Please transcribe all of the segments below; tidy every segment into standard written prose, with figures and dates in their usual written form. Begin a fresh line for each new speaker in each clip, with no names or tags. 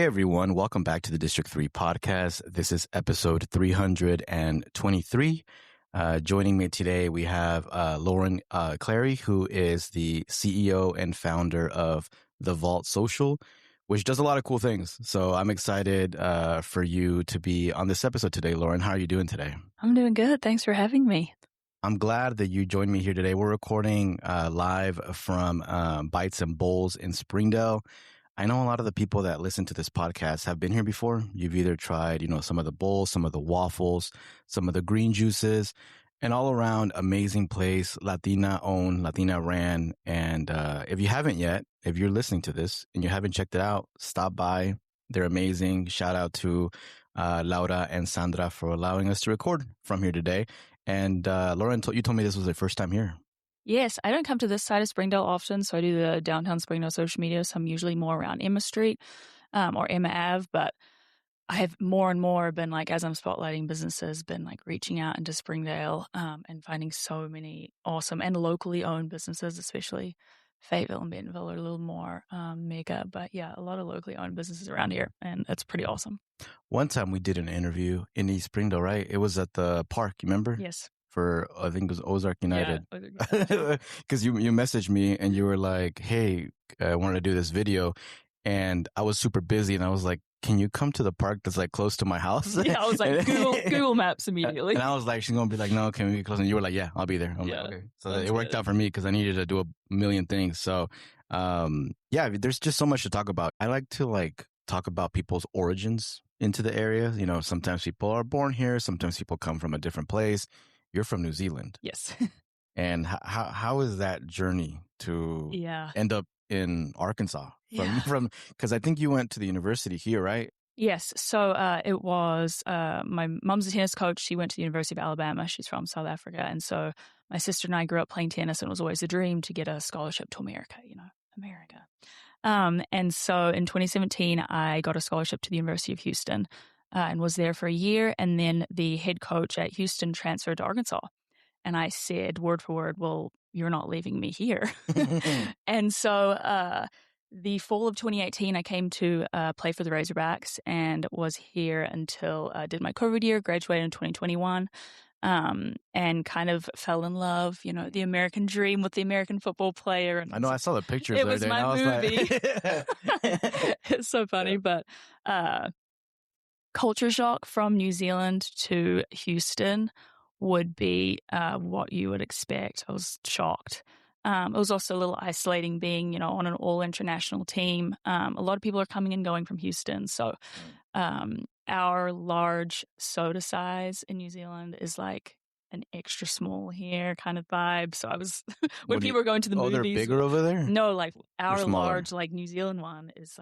everyone. Welcome back to the District 3 podcast. This is episode 323. Joining me today, we have Lauren Clary, who is the CEO and founder of The Vault Social, which does a lot of cool things. So I'm excited for you to be on this episode today. Lauren, how are you doing today?
I'm doing good. Thanks for having me.
I'm glad that you joined me here today. We're recording live from Bites and Bowls in Springdale. I know a lot of the people that listen to this podcast have been here before. You've either tried, some of the bowls, some of the waffles, some of the green juices, and all around amazing place, Latina owned, Latina ran. And if you haven't yet, if you're listening to this and you haven't checked it out, stop by. They're amazing. Shout out to Laura and Sandra for allowing us to record from here today. And Lauren, you told me this was your first time here.
Yes, I don't come to this side of Springdale often, so I do the downtown Springdale social media, so I'm usually more around Emma Street or Emma Ave, but I have more and more been as I'm spotlighting businesses, been reaching out into Springdale and finding so many awesome and locally owned businesses, especially Fayetteville and Bentonville are a little more mega, but yeah, a lot of locally owned businesses around here, and it's pretty awesome.
One time we did an interview in East Springdale, right? It was at the park, you remember?
Yes.
For, I think it was Ozark United.
Yeah,
because you messaged me and you were like, hey, I wanted to do this video. And I was super busy and I was like, can you come to the park that's close to my house?
Yeah, I was like, Google Maps immediately.
And I was like, she's going to be like, no, can we be close? And you were like, yeah, I'll be there. I'm like, okay. So it worked out for me because I needed to do a million things. So, yeah, there's just so much to talk about. I like to talk about people's origins into the area. Sometimes people are born here. Sometimes people come from a different place. You're from New Zealand.
Yes.
And how is that journey to end up in Arkansas? Because I think you went to the university here, right?
Yes. So it was my mom's a tennis coach. She went to the University of Alabama. She's from South Africa. And so my sister and I grew up playing tennis, and it was always a dream to get a scholarship to America, America. And so in 2017, I got a scholarship to the University of Houston. And was there for a year, and then the head coach at Houston transferred to Arkansas. And I said, word for word, well, you're not leaving me here. And so the fall of 2018, I came to play for the Razorbacks and was here until I did my COVID year, graduated in 2021, and kind of fell in love, the American dream with the American football player. And
I know, I saw the pictures.
It was my movie. It's so funny,
yeah.
But culture shock from New Zealand to Houston would be what you would expect. I was shocked. It was also a little isolating being, on an all-international team. A lot of people are coming and going from Houston. So our large soda size in New Zealand is like an extra small here kind of vibe. So I was, when people were going to the movies.
Oh, they're bigger over there?
No, our large, New Zealand one is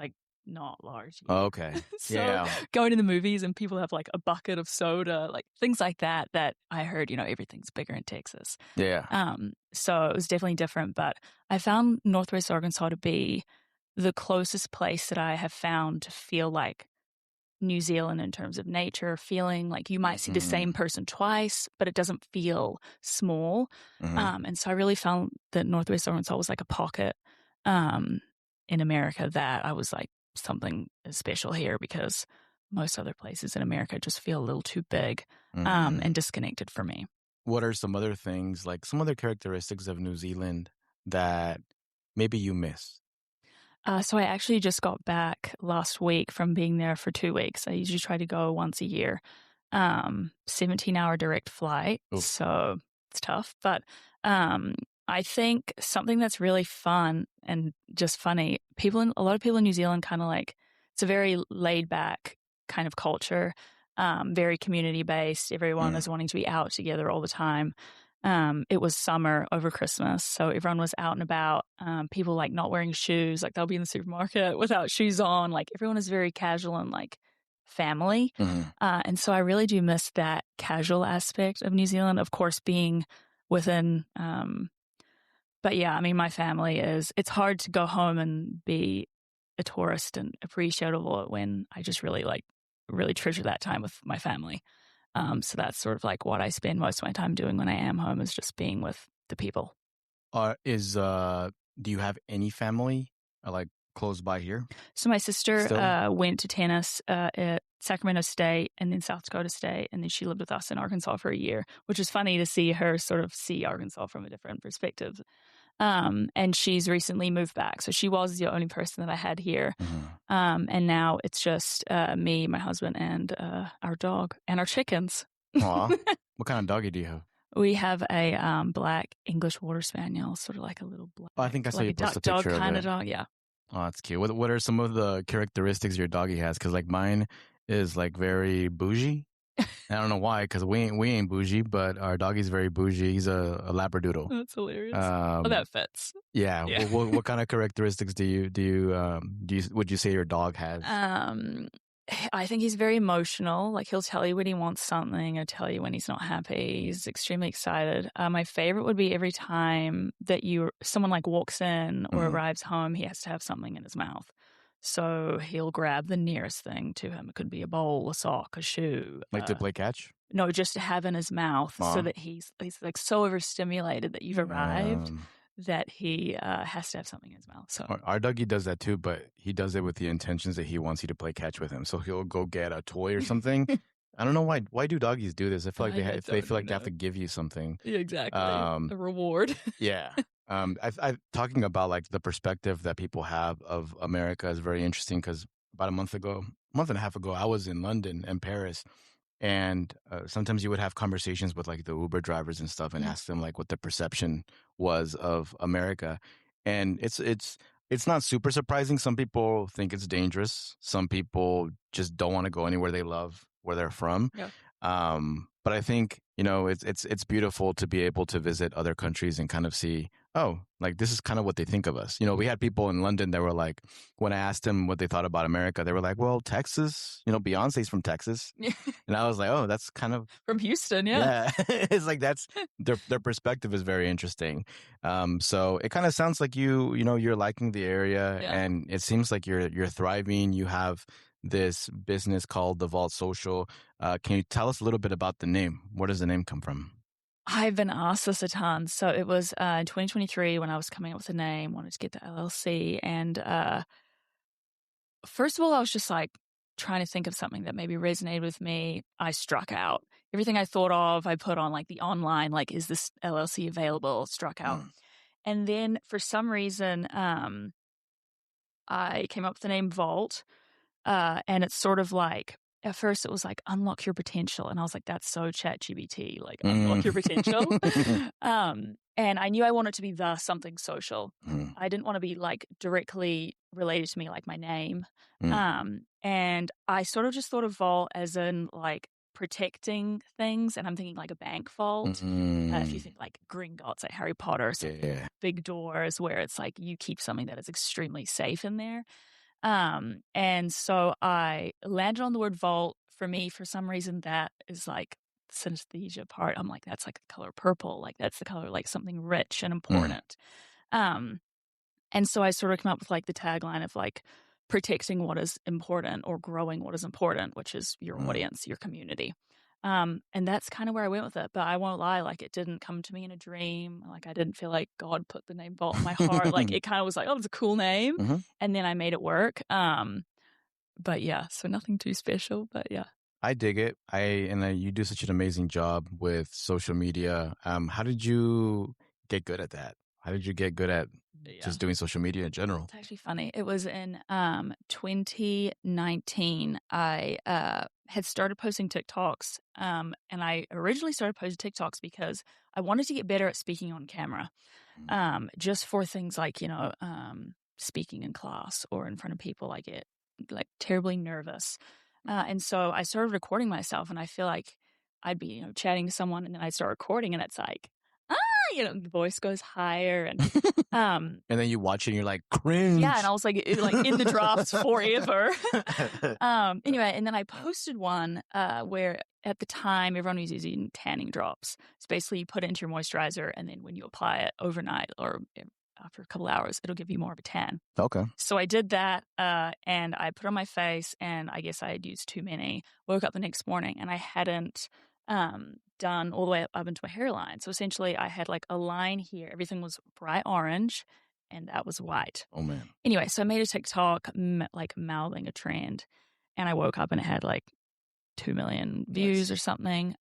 not large.
Oh, okay.
So
yeah.
Going to the movies and people have a bucket of soda, things like that I heard, everything's bigger in Texas.
Yeah.
So it was definitely different, but I found Northwest Arkansas to be the closest place that I have found to feel like New Zealand in terms of nature, feeling like you might see the same person twice, but it doesn't feel small. And so I really found that Northwest Arkansas was like a pocket in America that I was like, something is special here, because most other places in America just feel a little too big and disconnected for me.
What are some other things, some other characteristics of New Zealand that maybe you miss?
So I actually just got back last week from being there for 2 weeks. I usually try to go once a year. 17-hour direct flight. Oof. So it's tough. But I think something that's really fun and just funny, a lot of people in New Zealand it's a very laid back kind of culture, very community based. Everyone is wanting to be out together all the time. It was summer over Christmas, so everyone was out and about. People not wearing shoes, they'll be in the supermarket without shoes on. Everyone is very casual and family. And so I really do miss that casual aspect of New Zealand, of course, being within, but yeah, I mean, my family it's hard to go home and be a tourist and appreciate it when I just really treasure that time with my family. So that's sort of what I spend most of my time doing when I am home, is just being with the people.
Do you have any family close by here?
So my sister
Still?
went to tennis at Sacramento State and then South Dakota State, and then she lived with us in Arkansas for a year, which is funny to see her sort of see Arkansas from a different perspective. And she's recently moved back. So she was the only person that I had here. And now it's just me, my husband, and our dog and our chickens.
Aw. What kind of doggy do you have?
We have a black English water spaniel, sort of like a little black,
Oh, I think I saw
like
you
a
post
duck
a
dog
picture of
kind
it.
of dog. Yeah.
Oh, that's cute. What are some of the characteristics your doggy has? Because like mine is like very bougie. I don't know why, because we ain't bougie, but our doggy's very bougie. He's a labradoodle.
That's hilarious. Oh, that fits.
Yeah.
Yeah.
What kind of characteristics would you say your dog has?
I think he's very emotional. Like he'll tell you when he wants something or tell you when he's not happy. He's extremely excited. My favorite would be every time that someone like walks in or arrives home, he has to have something in his mouth. So he'll grab the nearest thing to him. It could be a bowl, a sock, a shoe.
Like to play catch?
No, just to have in his mouth so that he's like so overstimulated that you've arrived that he has to have something in his mouth. So
our doggy does that too, but he does it with the intentions that he wants you to play catch with him. So he'll go get a toy or something. I don't know why. Why do doggies do this? I feel like they feel like they have to give you something.
Yeah, exactly. A reward.
Yeah. I talking about like the perspective that people have of America is very interesting because about a month and a half ago, I was in London and Paris. And sometimes you would have conversations with like the Uber drivers and stuff and ask them like what the perception was of America. And it's not super surprising. Some people think it's dangerous. Some people just don't want to go anywhere they love where they're from.
Yeah.
But I think, it's beautiful to be able to visit other countries and kind of see, oh, like this is kind of what they think of us. We had people in London that were like, when I asked them what they thought about America, they were like, well, Texas, Beyonce's from Texas. And I was like, oh, that's kind of
from Houston. Yeah.
It's like that's their perspective is very interesting. So it kind of sounds like you're liking the area and it seems like you're thriving. You have this business called the Vault Social. Can you tell us a little bit about the name? Where does the name come from?
I've been asked this a ton. So it was in 2023 when I was coming up with a name, wanted to get the LLC. And first of all, I was just like trying to think of something that maybe resonated with me. I struck out. Everything I thought of, I put on like the online, like, is this LLC available? Struck out. And then for some reason, I came up with the name Vault. And it's sort of like, at first it was like, unlock your potential. And I was like, that's so ChatGPT, like unlock your potential. And I knew I wanted to be the something social. I didn't want to be like directly related to me, like my name. And I sort of just thought of vault as in like protecting things. And I'm thinking like a bank vault. If you think like Gringotts, like Harry Potter, so big doors where it's like you keep something that is extremely safe in there. And so I landed on the word vault. For me, for some reason, that is like synesthesia part. I'm like, that's like the color purple. Like that's the color, like something rich and important. And so I sort of came up with like the tagline of like protecting what is important or growing what is important, which is your audience, your community. And that's kind of where I went with it. But I won't lie, like it didn't come to me in a dream. Like I didn't feel like God put the name Vault in my heart. Like it kind of was like, oh, it's a cool name. And then I made it work. But yeah, so nothing too special, but yeah.
I dig it. You do such an amazing job with social media. How did you get good at that? How did you get good at just doing social media in general?
It's actually funny. It was in 2019. I had started posting TikToks, and I originally started posting TikToks because I wanted to get better at speaking on camera, just for things like, speaking in class or in front of people. I get like terribly nervous. And so I started recording myself, and I feel like I'd be, chatting to someone, and then I'd start recording, and it's like, the voice goes higher, and
and then you watch it, and you're like, cringe.
Yeah, and I was like in the drops forever. Anyway, and then I posted one where at the time everyone was using tanning drops. So basically, you put it into your moisturizer, and then when you apply it overnight or after a couple hours, it'll give you more of a tan.
Okay.
So I did that, and I put on my face, and I guess I had used too many. Woke up the next morning, and I hadn't done all the way up into my hairline. So essentially, I had like a line here. Everything was bright orange, and that was white.
Oh, man.
Anyway, so I made a TikTok, like mouthing a trend, and I woke up and it had like 2 million views
Nice.
or something.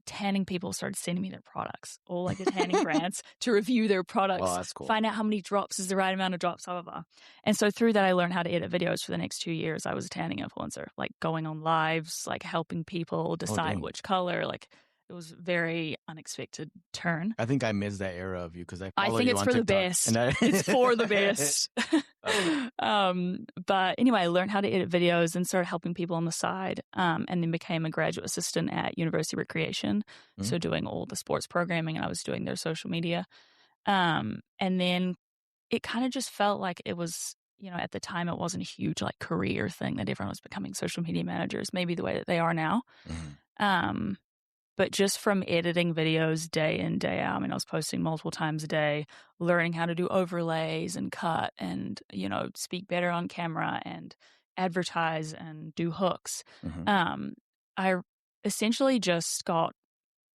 Tanning people started sending me their products, all like the tanning brands, to review their products,
Well, that's cool.
find out how many drops is the right amount of drops, blah, blah, blah. And so through that, I learned how to edit videos for the next 2 years. I was a tanning influencer, like going on lives, like helping people decide which color. Like it was a very unexpected turn.
I think I missed that era of you because I
I
follow
think
you
it's
on
for
TikTok.
the best. It's for the best.
Okay.
But anyway, I learned how to edit videos and started helping people on the side, and then became a graduate assistant at University Recreation.
Mhm.
So doing all the sports programming, and I was doing their social media. And then it kind of just felt like it was, at the time it wasn't a huge like career thing that everyone was becoming social media managers, maybe the way that they are now.
Mhm.
But just from editing videos day in, day out, I mean, I was posting multiple times a day, learning how to do overlays and cut and, speak better on camera and advertise and do hooks.
Mhm.
I essentially just got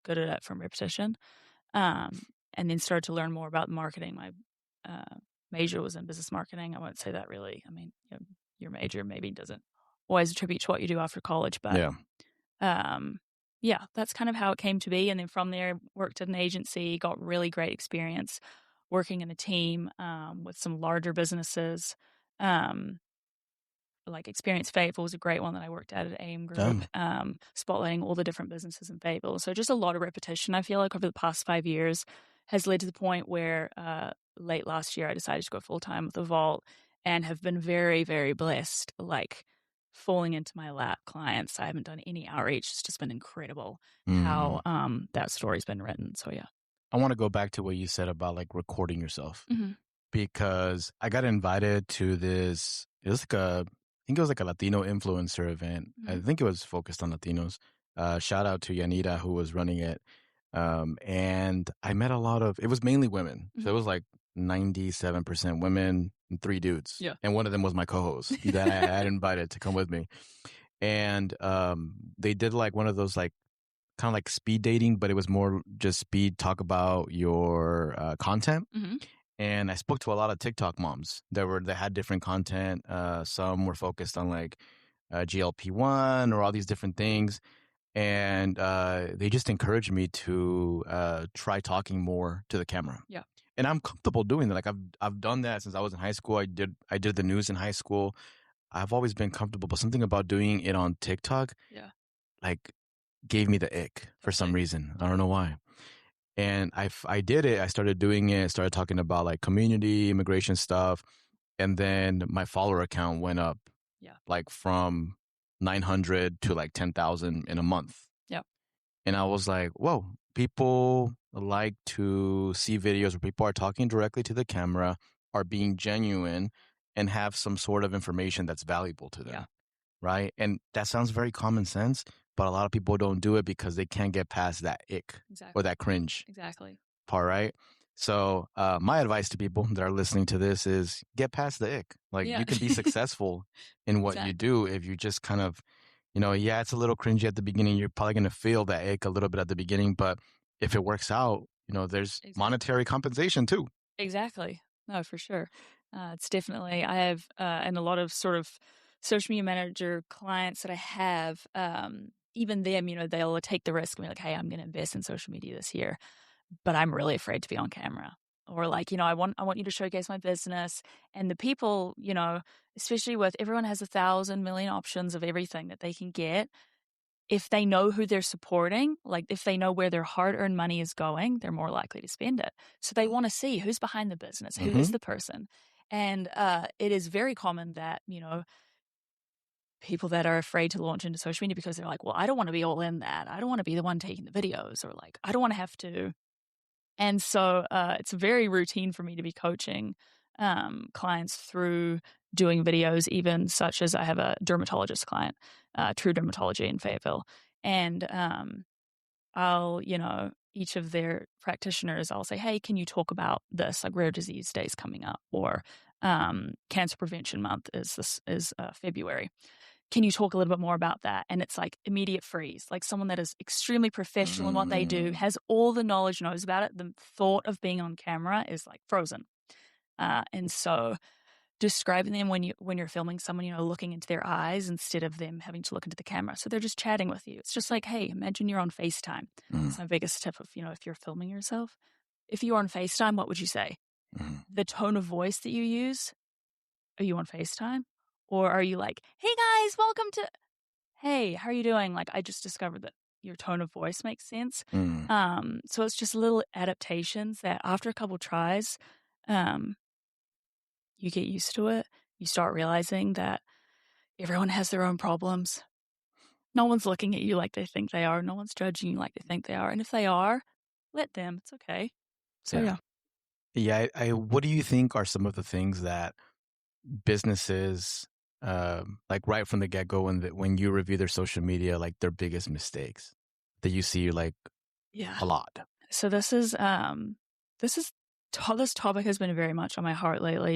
good at it from repetition, and then started to learn more about marketing. My major was in business marketing. I won't say that really. I mean, your major maybe doesn't always attribute to what you do after college, but
Yeah.
yeah, that's kind of how it came to be. And then from there, worked at an agency, got really great experience working in a team with some larger businesses. Um, like Experience Fayetteville was a great one that I worked at AM Group, spotlighting all the different businesses in Fayetteville. So just a lot of repetition, I feel like, over the past 5 years has led to the point where late last year I decided to go full-time with the Vault and have been very, very blessed, like falling into my lap clients. I haven't done any outreach. It's just been incredible how that story's been written. So yeah.
I want to go back to what you said about like recording yourself
Mm-hmm.
because I got invited to this. It was I think it was like a Latino influencer event. I
Mm-hmm.
think it was focused on Latinos. Shout out to Yanita who was running it. And I met it was mainly women. So it was like 97% women and 3 dudes.
Yeah.
And one of them was my co-host that I had invited to come with me. And they did like one of those like kind of like speed dating, but it was more just speed talk about your content.
Mm-hmm.
And I spoke to a lot of TikTok moms that had different content. Some were focused on like GLP-1 or all these different things. And they just encouraged me to try talking more to the camera.
Yeah.
And I'm comfortable doing that. Like I've done that since I was in high school. I did the news in high school. I've always been comfortable, but something about doing it on TikTok, like gave me the ick for some reason. I don't know why. And I did it. I started doing it. Started talking about like community, immigration stuff, and then my follower account went up.
Yeah.
Like from 900 to like 10,000 in a month.
Yep.
And I was like, whoa, people like to see videos where people are talking directly to the camera, are being genuine, and have some sort of information that's valuable to them.
Yeah.
Right. And that sounds very common sense, but a lot of people don't do it because they can't get past that ick or that cringe part. Right. So my advice to people that are listening to this is get past the ick. Like you can be successful in what you do if you just kind of, it's a little cringy at the beginning. You're probably going to feel that ick a little bit at the beginning, but if it works out, there's monetary compensation too.
Exactly. No, for sure. It's definitely, I have, and a lot of sort of social media manager clients that I have, even them, they'll take the risk and be like, hey, I'm going to invest in social media this year, but I'm really afraid to be on camera. Or like, I want you to showcase my business. And the people, especially with everyone has 1,000 million options of everything that they can get. If they know who they're supporting, like if they know where their hard-earned money is going, they're more likely to spend it. So they want to see who's behind the business, who is the person. And it is very common that, people that are afraid to launch into social media because they're like, well, I don't want to be all in that. I don't want to be the one taking the videos, or like, I don't want to have to. And so it's very routine for me to be coaching clients through doing videos, even such as I have a dermatologist client, True Dermatology in Fayetteville. And I'll, each of their practitioners, I'll say, hey, can you talk about this, like Rare Disease Days coming up, or Cancer Prevention Month is February. Can you talk a little bit more about that? And it's like immediate freeze, like someone that is extremely professional in what they do, has all the knowledge, knows about it. The thought of being on camera is like frozen. And so describing them when you're filming someone, looking into their eyes instead of them having to look into the camera. So they're just chatting with you. It's just like, hey, imagine you're on FaceTime. That's my biggest tip of, if you're filming yourself. If you're on FaceTime, what would you say? The tone of voice that you use, are you on FaceTime? Or are you like, hey guys, welcome to, hey, how are you doing? Like, I just discovered that your tone of voice makes sense. So it's just little adaptations that after a couple tries, you get used to it. You start realizing that everyone has their own problems. No one's looking at you like they think they are. No one's judging you like they think they are. And if they are, let them. It's okay. So, yeah.
Yeah. What do you think are some of the things that businesses, like right from the get-go, when you review their social media, like their biggest mistakes that you see like a lot?
So this topic has been very much on my heart lately.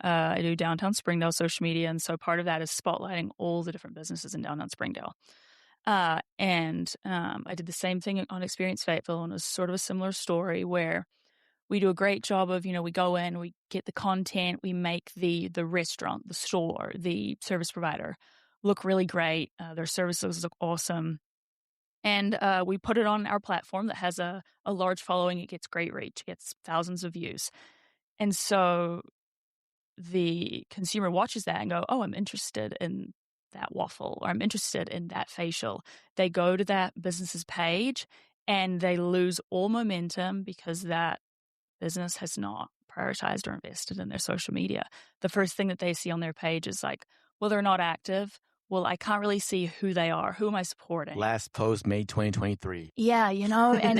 I do downtown Springdale social media, and so part of that is spotlighting all the different businesses in downtown Springdale. And I did the same thing on Experience Fayetteville, and it was sort of a similar story where we do a great job of, we go in, we get the content, we make the restaurant, the store, the service provider look really great. Their services look awesome. And we put it on our platform that has a large following. It gets great reach. It gets thousands of views. And so the consumer watches that and go, oh, I'm interested in that waffle, or I'm interested in that facial. They go to that business's page and they lose all momentum because that business has not prioritized or invested in their social media. The first thing that they see on their page is like, well, they're not active. Well, I can't really see who they are. Who am I supporting?
Last post, May 2023.
Yeah, and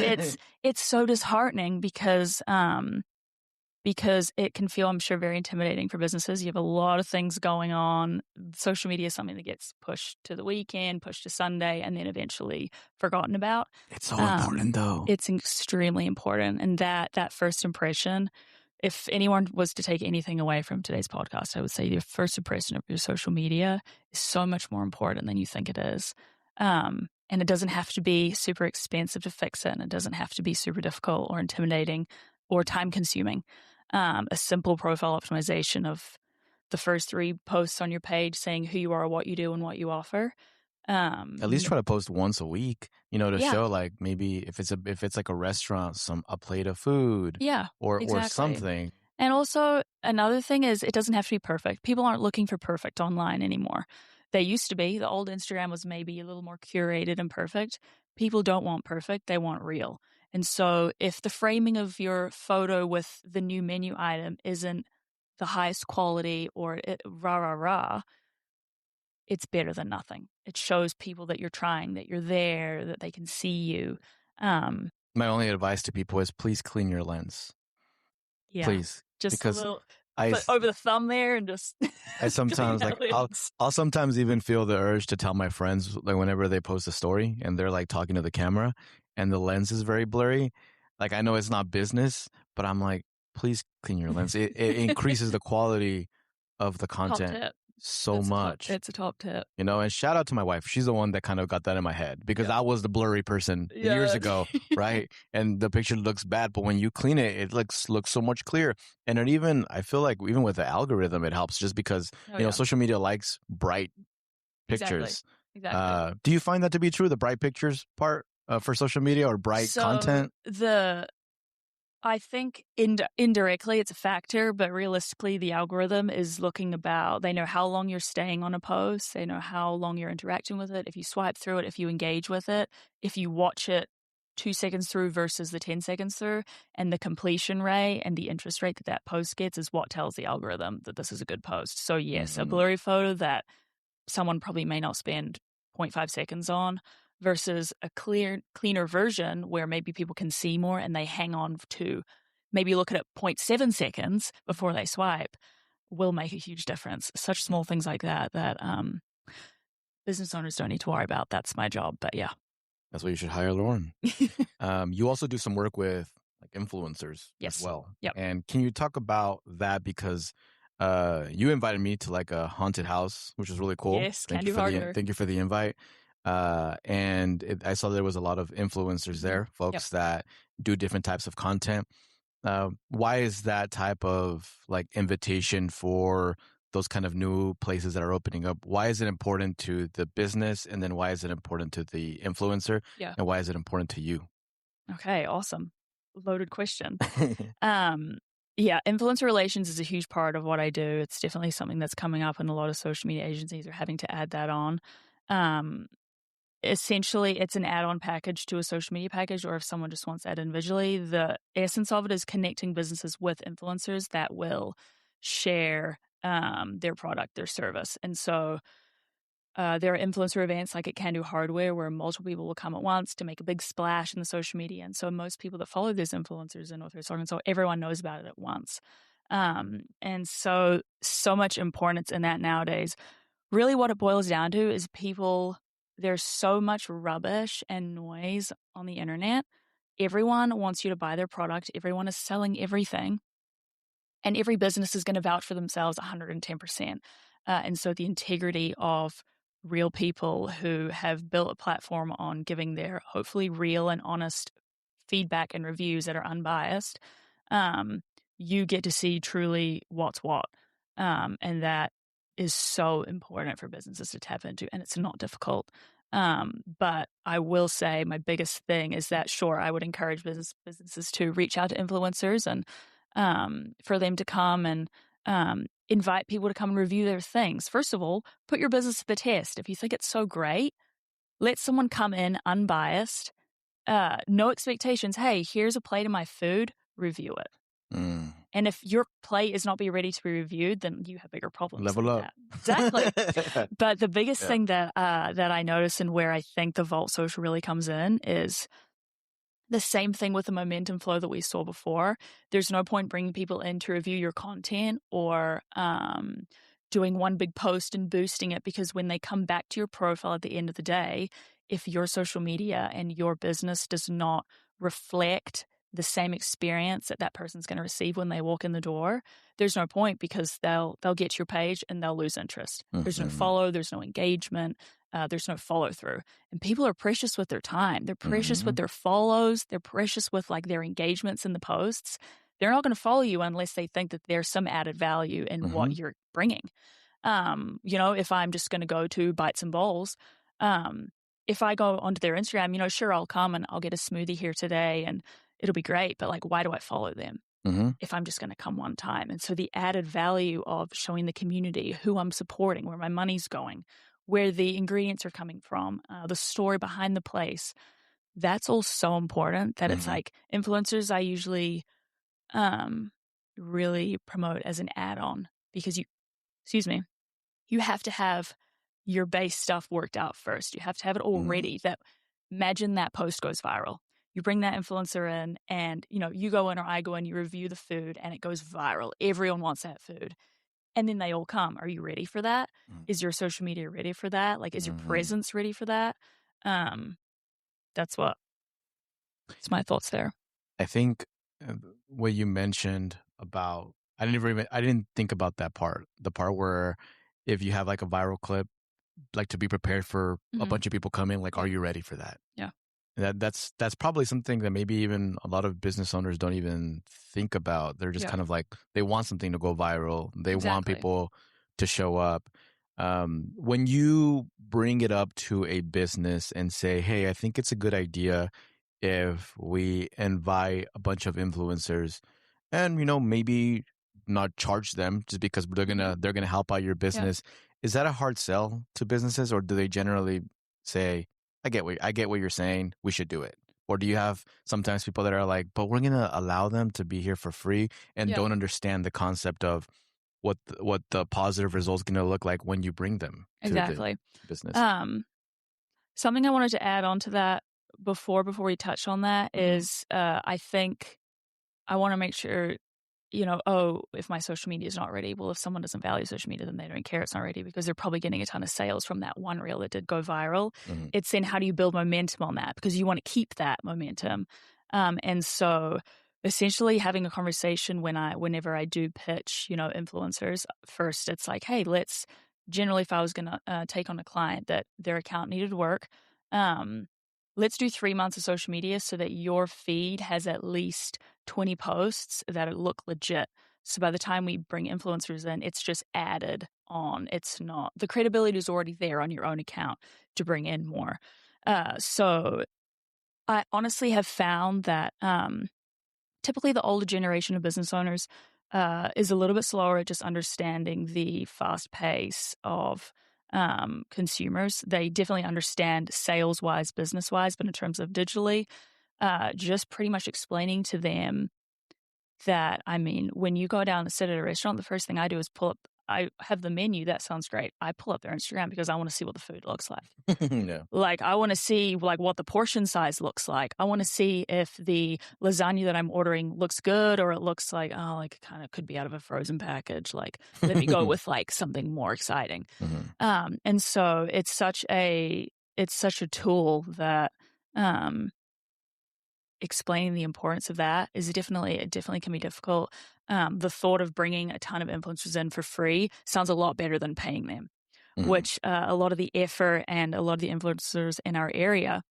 it's so disheartening because it can feel, I'm sure, very intimidating for businesses. You have a lot of things going on. Social media is something that gets pushed to the weekend, pushed to Sunday, and then eventually forgotten about.
It's so important, though.
It's extremely important. And that first impression, if anyone was to take anything away from today's podcast, I would say your first impression of your social media is so much more important than you think it is. And it doesn't have to be super expensive to fix it, and it doesn't have to be super difficult or intimidating or time consuming. A simple profile optimization of the first 3 posts on your page saying who you are, what you do, and what you offer.
At least try to post once a week, to show like maybe if it's like a restaurant, a plate of food, or something.
And also another thing is it doesn't have to be perfect. People aren't looking for perfect online anymore. They used to be. The old Instagram was maybe a little more curated and perfect. People don't want perfect. They want real. And so if the framing of your photo with the new menu item isn't the highest quality or it's better than nothing. It shows people that you're trying, that you're there, that they can see you.
My only advice to people is please clean your lens.
Yeah.
Please.
Just
because
a little put over the thumb there and just
I sometimes I'll sometimes even feel the urge to tell my friends, like whenever they post a story and they're like talking to the camera and the lens is very blurry. Like I know it's not business, but I'm like, please clean your lens. It increases the quality of the content so much.
It's a top tip.
And shout out to my wife. She's the one that kind of got that in my head because I was the blurry person years ago, right? And the picture looks bad, but when you clean it, it looks so much clearer. And I feel like even with the algorithm, it helps just because, social media likes bright pictures.
Exactly.
Do you find that to be true, the bright pictures part for social media or bright content?
I think indirectly it's a factor, but realistically the algorithm is they know how long you're staying on a post. They know how long you're interacting with it. If you swipe through it, if you engage with it, if you watch it 2 seconds through versus the 10 seconds through, and the completion rate and the interest rate that post gets is what tells the algorithm that this is a good post. So yes, a blurry photo that someone probably may not spend 0.5 seconds on versus a cleaner version where maybe people can see more and they hang on to maybe look at it 0.7 seconds before they swipe will make a huge difference. Such small things like that business owners don't need to worry about. That's my job, but yeah.
That's why you should hire Lauren. You also do some work with like influencers as well.
Yep.
And can you talk about that? Because you invited me to like a haunted house, which is really cool.
Yes,
thank you for the invite. And I saw there was a lot of influencers there, folks that do different types of content. Why is that type of like invitation for those kind of new places that are opening up? Why is it important to the business, and then why is it important to the influencer,
Yeah.
and why is it important to you?
Okay, awesome. Loaded question. Um, yeah, influencer relations is a huge part of what I do. It's definitely something that's coming up, and a lot of social media agencies are having to add that on. Um, Essentially, it's an add-on package to a social media package, or if someone just wants that individually, the essence of it is connecting businesses with influencers that will share their product, their service. And so there are influencer events like at Can Do Hardware where multiple people will come at once to make a big splash in the social media. And so most people that follow these influencers in Northwest Arkansas, everyone knows about it at once. And so much importance in that nowadays. Really what it boils down to is people, there's so much rubbish and noise on the internet. Everyone wants you to buy their product. Everyone is selling everything. And every business is going to vouch for themselves 110%. And so the integrity of real people who have built a platform on giving their hopefully real and honest feedback and reviews that are unbiased, um, you get to see truly what's what. And that is so important for businesses to tap into, and it's not difficult. But I will say my biggest thing is that, sure, I would encourage businesses to reach out to influencers and for them to come and invite people to come and review their things. First of all, put your business to the test. If you think it's so great, let someone come in unbiased, no expectations. Hey, here's a plate of my food, review it.
Mm.
And if your plate is not be ready to be reviewed, then you have bigger problems
Level
than
up.
that. Exactly. But the biggest
Yeah.
thing that I notice and where I think the Vault Social really comes in is the same thing with the momentum flow that we saw before. There's no point bringing people in to review your content or doing one big post and boosting it, because when they come back to your profile at the end of the day, if your social media and your business does not reflect the same experience that that person's going to receive when they walk in the door, there's no point, because they'll get to your page and they'll lose interest. There's no
Mhm.
follow, there's no engagement, there's no follow through. And people are precious with their time. They're precious with
Mhm.
their follows. They're precious with like their engagements in the posts. They're not going to follow you unless they think that there's some added value in what
Mhm.
you're bringing. If I'm just going to go to Bites and Bowls, um, if I go onto their Instagram, sure, I'll come and I'll get a smoothie here today and it'll be great. But like, why do I follow them
Mhm.
if I'm just going to come one time? And so the added value of showing the community who I'm supporting, where my money's going, where the ingredients are coming from, the story behind the place, that's all so important that it's
Mhm.
like influencers I usually um, really promote as an add-on, because excuse me, you have to have your base stuff worked out first. You have to have it all
Mm.
ready. That imagine that post goes viral. You bring that influencer in and, you go in or I go in, you review the food and it goes viral. Everyone wants that food. And then they all come. Are you ready for that?
Mm.
Is your social media ready for that? Like, is your
Mhm.
presence ready for that? Um, that's my thoughts there.
I think what you mentioned about I didn't think about that part. The part where if you have like a viral clip, like to be prepared for a
Mhm.
bunch of people coming, like, are
Yeah.
you ready for that?
Yeah.
That's probably something that maybe even a lot of business owners don't even think about. They're just
Yeah.
kind of like they want something to go viral. They want
Exactly.
people to show up. When you bring it up to a business and say, "Hey, I think it's a good idea if we invite a bunch of influencers and maybe not charge them just because
Mhm.
they're gonna help out your
Yeah.
business." Is that a hard sell to businesses, or do they generally say, I get what you're saying, we should do it? Or do you have sometimes people that are like, but we're gonna allow them to be here for free and
Yeah.
don't understand the concept of what the positive results gonna look like when you bring them to the
Exactly.
business?
Um, Something I wanted to add on to that before we touch on that
Mm-hmm.
is, I think I wanna make sure, if my social media is not ready, well, if someone doesn't value social media, then they don't care it's not ready, because they're probably getting a ton of sales from that one reel that did go viral.
Mm-hmm.
It's in how do you build momentum on that, because you wanna keep that momentum. And so essentially having a conversation whenever I do pitch, influencers, first it's like, "Hey, let's," generally if I was gonna, take on a client that their account needed work, um let's do 3 months of social media so that your feed has at least 20 posts that look legit. So by the time we bring influencers in, it's just added on. It's not, the credibility is already there on your own account to bring in more. So I honestly have found that typically the older generation of business owners is a little bit slower at just understanding the fast pace of consumers. They definitely understand sales-wise, business-wise, but in terms of digitally, just pretty much explaining to them that, I mean, when you go down and sit at a restaurant, the first thing I do is pull up, I have the menu. That sounds great. I pull up their Instagram because I want to see what the food looks like.
Yeah.
Like, I want to see like what the portion size looks like. I want to see if the lasagna that I'm ordering looks good or it looks like, oh, like it kind of could be out of a frozen package. Like, let me go with like something more exciting. And so it's such a tool that explaining the importance of that is it definitely can be difficult. The thought of bringing a ton of influencers in for free sounds a lot better than paying them, which a lot of the effort and a lot of the influencers in our area,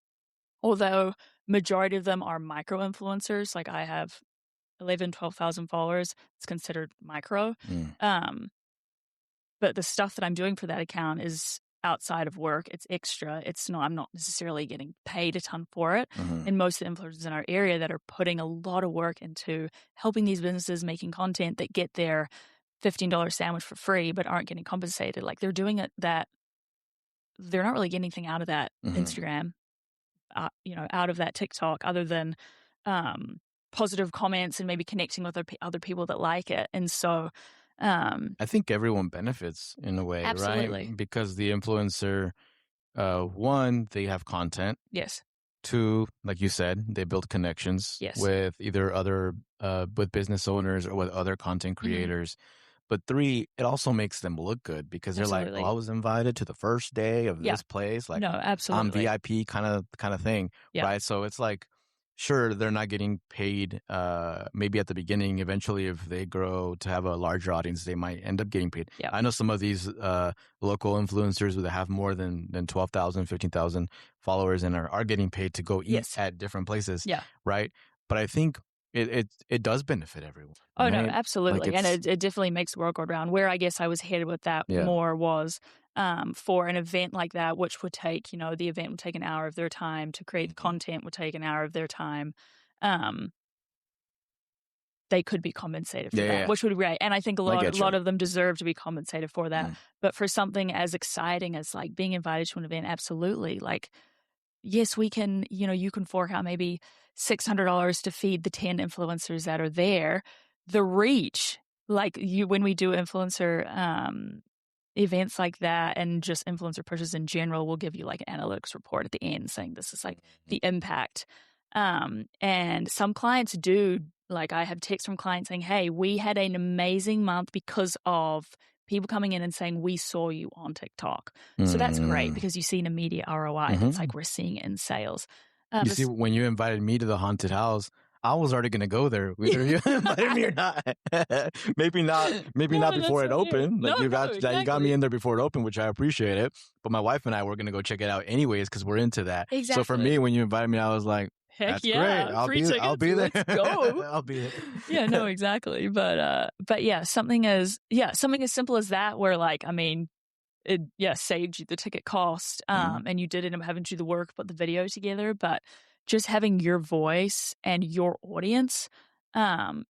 although majority of them are micro influencers, like I have 12,000 followers, it's considered micro. But the stuff that I'm doing for that account is outside of work. It's extra. I'm not necessarily getting paid a ton for it. And most of the influencers in our area that are putting a lot of work into helping these businesses making content that get their $15 sandwich for free, but aren't getting compensated. Like they're doing it that they're not really getting anything out of that Instagram, out of that TikTok other than, positive comments and maybe connecting with other people that like it. And so,
I think everyone benefits in a way,
absolutely.
right? Because the influencer, one, they have content.
Yes.
Two, like you said, they build connections
Yes.
with either other, with business owners or with other content creators. But three, it also makes them look good because they're like,
Absolutely.
"Oh, I was invited to the first day of
Yeah.
this place." Like,
No,
I'm
absolutely.
VIP kind of thing,
Yeah.
right? So it's like, sure, they're not getting paid. Maybe at the beginning, eventually, if they grow to have a larger audience, they might end up getting paid.
Yeah.
I know some of these local influencers that have more than 12,000, 15,000 followers and are getting paid to go eat
Yes.
at different places,
Yeah.
right? But I think it does benefit everyone.
Oh, no,
Right?
absolutely.
Like
And
it's
it definitely makes the world go round. Where I guess I was headed with that
yeah.
more was for an event like that, which would take, the event would take an hour of their time to create the content, would take an hour of their time. They could be compensated for
Yeah, yeah,
that,
yeah.
which would be great. And I think a
I get you.
lot of them deserve to be compensated for that. But for something as exciting as like being invited to an event, absolutely. Like, yes, we can, you can fork out maybe $600 to feed the 10 influencers that are there. The reach, like when we do influencer events like that and just influencer pushes in general, we'll give you like an analytics report at the end saying this is like the impact. And some clients do, like I have texts from clients saying, hey, we had an amazing month because of people coming in and saying, we saw you on TikTok. So that's great because you see an immediate ROI. That's like we're seeing it in sales.
You see, when you invited me to the haunted house, I was already going to go there, whether you invited me or not. maybe not
No,
before it
that's fair.
opened. Like
No,
you got
exactly.
me in there before it opened, which I appreciate it. But my wife and I were going to go check it out anyways because we're into that. So for
Exactly.
me, when you invited me, I was like,
Heck
that's
yeah,
great. I'll
free
be
tickets,
there.
let's go.
I'll be there.
Yeah, no, exactly. But yeah, something as simple as that where like, I mean, it saved you the ticket cost and you did end up having to do the work, put the video together, but just having your voice and your audience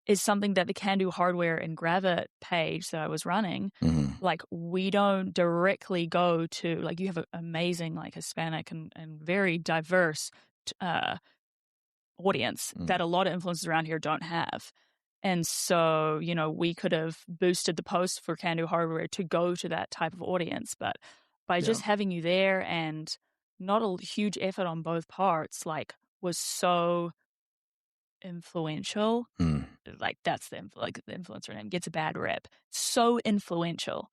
is something that the Can Do Hardware and Gravit page that I was running, like we don't directly go to, like you have an amazing like Hispanic and very diverse audience that a lot of influencers around here don't have. And so, we could have boosted the post for Can Do Hardware to go to that type of audience. But by just having you there and not a huge effort on both parts, like was so influential. Like that's the influencer name gets a bad rep. So influential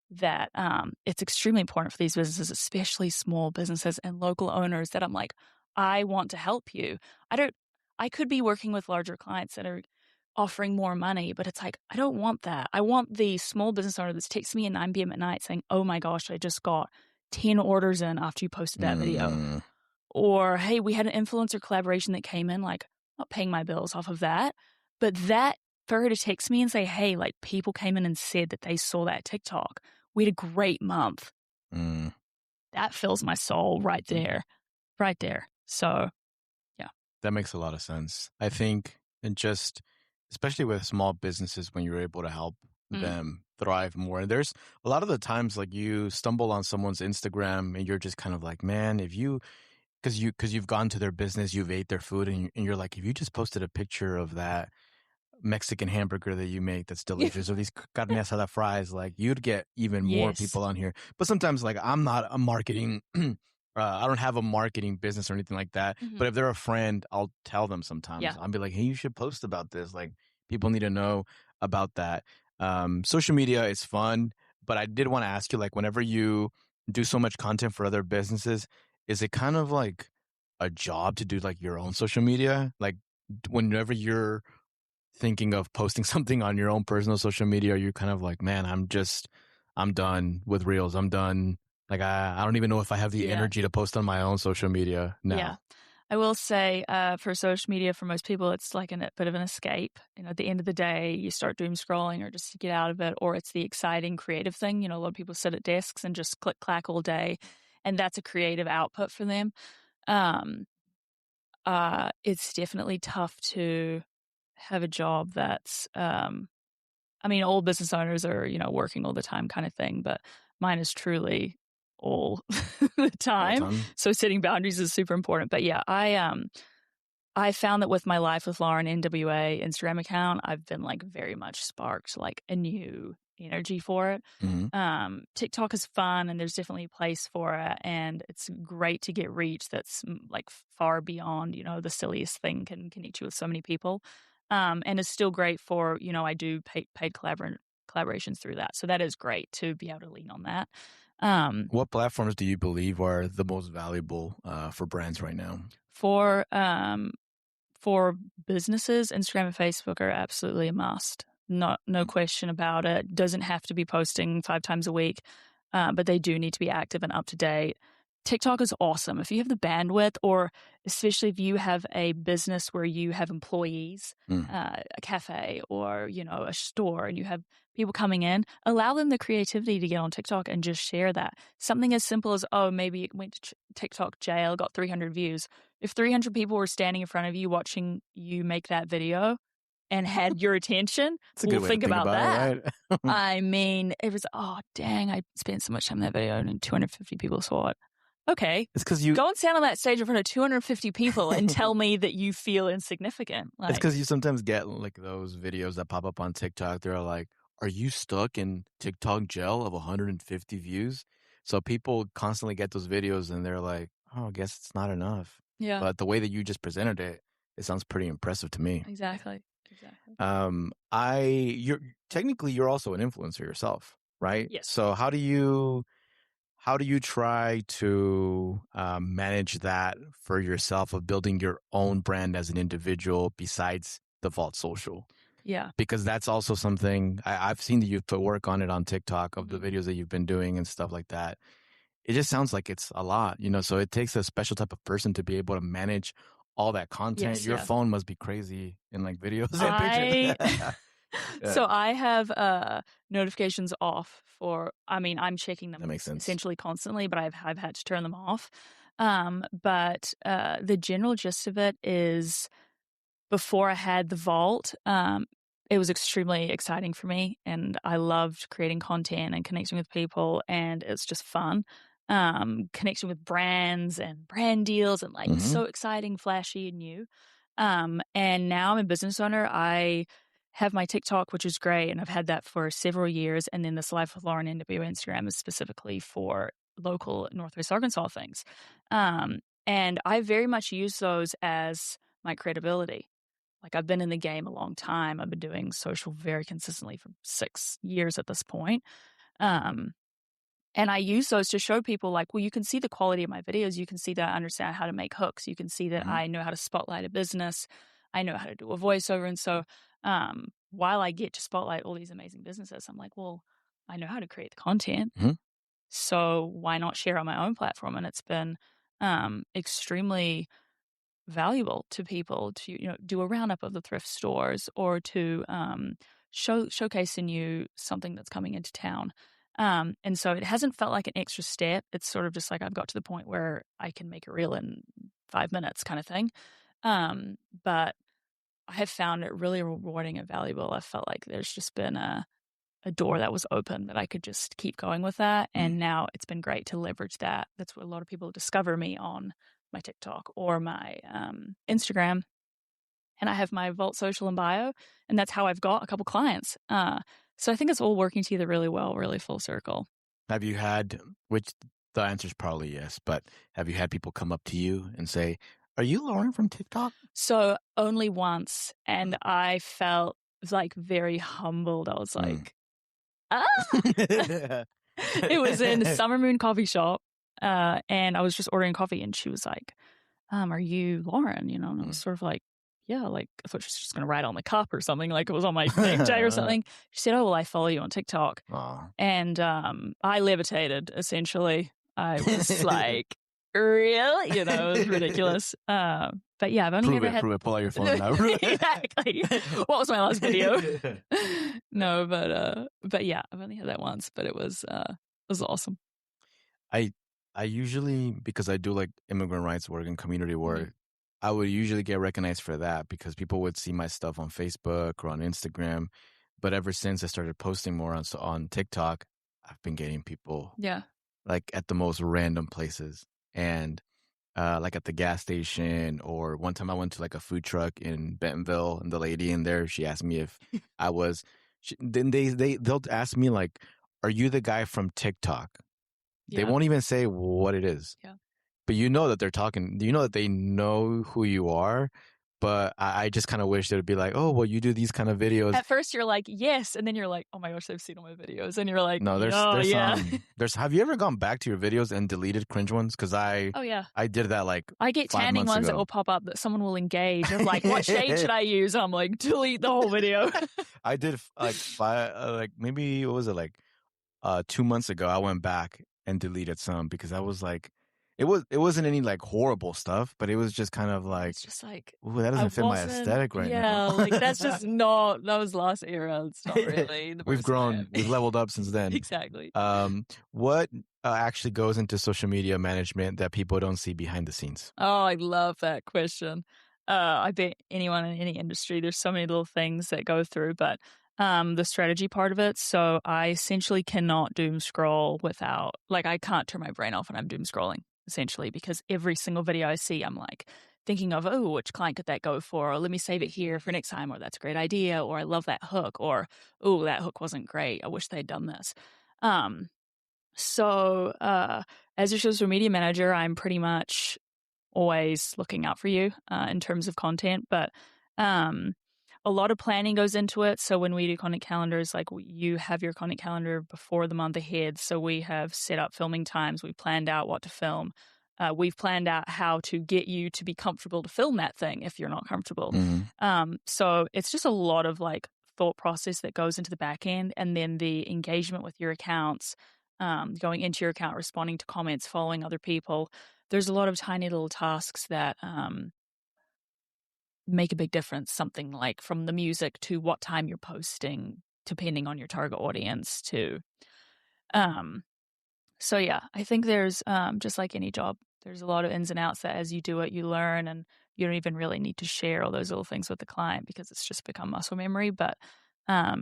that it's extremely important for these businesses, especially small businesses and local owners, that I'm like, I want to help you. I could be working with larger clients that are offering more money, but it's like, I don't want that. I want the small business owner that's texting me at 9 p.m. at night saying, oh my gosh, I just got 10 orders in after you posted that video. Or, hey, we had an influencer collaboration that came in, like, not paying my bills off of that, but that for her to text me and say, "Hey, like, people came in and said that they saw that TikTok. We had a great month."
Mm.
That fills my soul right there, right there. So, yeah.
That makes a lot of sense. I think, and just especially with small businesses, when you're able to help
Mm.
them thrive more. And there's a lot of the times like you stumble on someone's Instagram and you're just kind of like, man, if you because you've gone to their business, you've ate their food, and you're like, if you just posted a picture of that Mexican hamburger that you make that's delicious, or these carne asada fries, like you'd get even more
Yes.
people on here. But sometimes, like, I'm not a marketing, I don't have a marketing business or anything like that.
Mhm.
But if they're a friend, I'll tell them sometimes.
Yeah.
I'll be like, hey, you should post about this. Like, people need to know about that. Social media is fun, but I did want to ask you, like, whenever you do so much content for other businesses, is it kind of like a job to do like your own social media? Like, whenever you're thinking of posting something on your own personal social media, you're kind of like, man, I'm done with reels. I'm done. Like, I don't even know if I have the
Yeah.
energy to post on my own social media
Yeah.
now.
I will say, for social media, for most people, it's like a bit of an escape. At the end of the day, you start doom scrolling or just to get out of it, or it's the exciting creative thing. A lot of people sit at desks and just click clack all day, and that's a creative output for them. Um, it's definitely tough to have a job that's, I mean, all business owners are, working all the time kind of thing, but mine is truly all the
All the
time.
time.
So setting boundaries is super important. But yeah, I found that with my Life with Lauren NWA Instagram account, I've been like very much sparked like a new energy for it.
Hmm.
TikTok is fun and there's definitely a place for it. And it's great to get reach that's like far beyond, the silliest thing can connect you with so many people. And it's still great for, I do paid collaborations through that. So that is great to be able to lean on that. Um,
What platforms do you believe are the most valuable for brands right now?
for For businesses, Instagram and Facebook are absolutely a must. No question about it. Doesn't have to be posting 5 times a week, but they do need to be active and up to date. TikTok is awesome. If you have the bandwidth, or especially if you have a business where you have employees,
Mm.
a cafe or, a store, and you have people coming in, allow them the creativity to get on TikTok and just share that. Something as simple as, oh, maybe it went to TikTok jail, got 300 views. If 300 people were standing in front of you watching you make that video and had your attention,
It's a good
well,
way to
think
think
about
about it,
that.
right?
I mean, it was, oh, dang, I spent so much time in that video and 250 people saw it. Okay,
It's because you
go and stand on that stage in front of 250 people and tell me that you feel insignificant.
It's
Like,
because you sometimes get like those videos that pop up on TikTok. They're like, "Are you stuck in TikTok jail of 150 views?" So people constantly get those videos and they're like, "Oh, I guess it's not enough."
yeah,
But the way that you just presented it, it sounds pretty impressive to me.
exactly. Exactly.
You're technically you're also an influencer yourself, right?
Yes.
So how do you try to manage that for yourself of building your own brand as an individual besides default social?
Yeah.
Because that's also something I've seen that you've put work on it on TikTok of the
Mhm.
videos that you've been doing and stuff like that. It just sounds like it's a lot. So it takes a special type of person to be able to manage all that content.
Yes.
Your
Yeah.
phone must be crazy in like videos and pictures.
I
Yeah,
so I have, notifications off for, I mean, I'm checking
that
them
makes sense.
essentially constantly, but I've had to turn them off. But, the general gist of it is, before I had the vault, it was extremely exciting for me, and I loved creating content and connecting with people, and it's just fun. Connecting with brands and brand deals and, like,
Hmm.
so exciting, flashy, and new. And now I'm a business owner. I have my TikTok, which is great, and I've had that for several years, and then this Life with Lauren NW Instagram is specifically for local Northwest Arkansas things. And I very much use those as my credibility. Like, I've been in the game a long time. I've been doing social very consistently for 6 years at this point. Um, and I use those to show people, like, well, you can see the quality of my videos. You can see that I understand how to make hooks. You can see that
Hmm.
I know how to spotlight a business. I know how to do a voiceover. And so, while I get to spotlight all these amazing businesses, I'm like, well, I know how to create the content.
Hmm.
So why not share on my own platform? And it's been extremely valuable to people to, do a roundup of the thrift stores or to showcase in you something that's coming into town. And so it hasn't felt like an extra step. It's sort of just like I've got to the point where I can make a reel in 5 minutes kind of thing. But I have found it really rewarding and valuable. I felt like there's just been a door that was open that I could just keep going with that. And now it's been great to leverage that. That's what a lot of people discover me on my TikTok or my Instagram. And I have my Vault social and bio, and that's how I've got a couple clients. So I think it's all working together really well, really full circle.
Have you had, which the answer is probably yes, but have you had people come up to you and say, "Are you Lauren from TikTok?"
So only once, and I felt like very humbled. I was like, It was in the Summer Moon coffee shop, and I was just ordering coffee, and she was like, "Are you Lauren?" And I was sort of like, "Yeah." Like I thought she was just going to write on the cup or something, like it was on my name tag or something. She said, "Oh, well, I follow you on TikTok," and I levitated. Essentially, I was like, "Really?" It was ridiculous. But yeah, I've only ever had.
Prove it. Pull out your phone now.
Exactly. What was my last video? No, but yeah, I've only had that once, but it was awesome.
I usually, because I do like immigrant rights work and community work, I would usually get recognized for that because people would see my stuff on Facebook or on Instagram. But ever since I started posting more on TikTok, I've been getting people like at the most random places. And like at the gas station, or one time I went to like a food truck in Bentonville, and the lady in there, she asked me if I was. Then they'll ask me like, "Are you the guy from TikTok?" They won't even say what it is.
Yeah.
But you know that they're talking. You know that they know who you are. But I just kind of wish they would be like, "Oh, well, you do these kind of videos."
At first, you're like, "Yes," and then you're like, "Oh my gosh, they've seen all my videos," and you're like,
"No, there's there's." Have you ever gone back to your videos and deleted cringe ones? Because I did that like
I get
5
tanning
months
ones
ago.
that will pop up that someone will engage. Of like, what shade should I use? And I'm like, delete the whole video.
I did like maybe what was it like 2 months ago? I went back and deleted some because I was like, it wasn't any like horrible stuff, but it was just kind of like,
it's just like,
ooh, that doesn't fit my aesthetic right now.
Yeah, like that's just not, that was last era. It's not really the
We've grown, we've leveled up since then.
Exactly.
What actually goes into social media management that people don't see behind the scenes?
Oh, I love that question. I bet anyone in any industry, there's so many little things that go through, but the strategy part of it. So I essentially cannot doom scroll without, like, I can't turn my brain off when I'm doom scrolling, essentially, because every single video I see, I'm like thinking of, oh, which client could that go for? Or let me save it here for next time. Or that's a great idea. Or I love that hook. Or, oh, that hook wasn't great. I wish they'd done this. So as your social media manager, I'm pretty much always looking out for you in terms of content, but a lot of planning goes into it. So when we do content calendars, like you have your content calendar before the month ahead. So we have set up filming times. We planned out what to film. We've planned out how to get you to be comfortable to film that thing if you're not comfortable. So it's just a lot of like thought process that goes into the back end, and then the engagement with your accounts, going into your account, responding to comments, following other people. There's a lot of tiny little tasks that make a big difference. Something like from the music to what time you're posting, depending on your target audience to. So yeah, I think there's just like any job, there's a lot of ins and outs that as you do it, you learn, and you don't even really need to share all those little things with the client because it's just become muscle memory. But I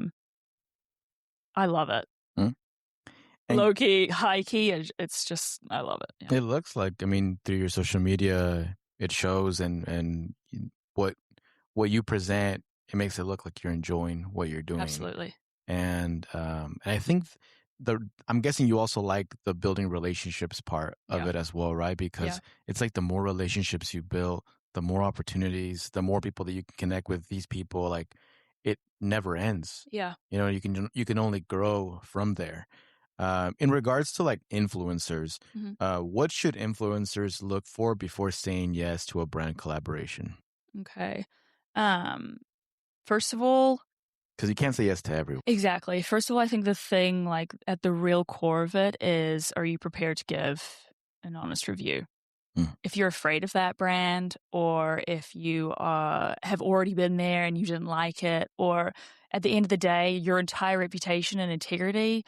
love it. Low key, high key, it's just, I love it.
Yeah. It looks like, I mean, through your social media, it shows, and what you present, it makes it look like you're enjoying what you're doing.
Absolutely.
And I think I'm guessing you also like the building relationships part of it as well, right? Because it's like the more relationships you build, the more opportunities, the more people that you can connect with these people, like it never ends.
Yeah.
You can only grow from there. In regards to like influencers, what should influencers look for before saying yes to a brand collaboration?
Okay. First of all,
because you can't say yes to everyone.
Exactly. First of all, I think the thing like at the real core of it is, are you prepared to give an honest review? if you're afraid of that brand, or if you have already been there and you didn't like it, or at the end of the day, your entire reputation and integrity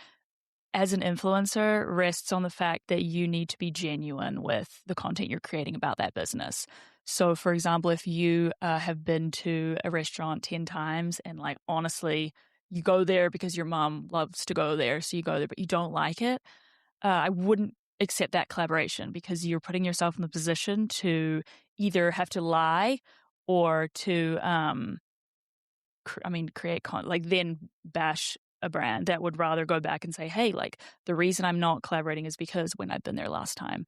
as an influencer rests on the fact that you need to be genuine with the content you're creating about that business. So, for example, if you have been to a restaurant 10 times and, like, honestly, you go there because your mom loves to go there, so you go there, but you don't like it, I wouldn't accept that collaboration, because you're putting yourself in the position to either have to lie or to, create then bash a brand that would rather go back and say, hey, like, the reason I'm not collaborating is because when I've been there last time,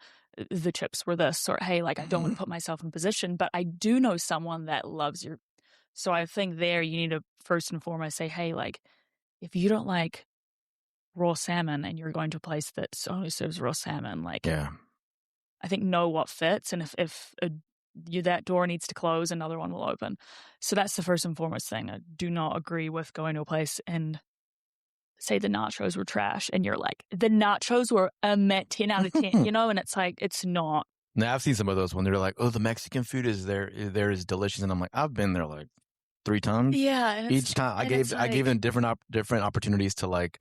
the chips were this, or hey, like, I don't want to put myself in position, but I do know someone that loves your. So I think there you need to first and foremost say, hey, like, if you don't like raw salmon and you're going to a place that only serves raw salmon, like,
Yeah.
I think know what fits, and if that door needs to close, another one will open. So that's the first and foremost thing. I do not agree with going to a place and say the nachos were trash, and you're like, the nachos were a 10 out of 10, and it's like, it's not.
Now, I've seen some of those when they're like, oh, the Mexican food is there is delicious. And I'm like, I've been there like 3 times.
Yeah. And
each time I gave them different opportunities to like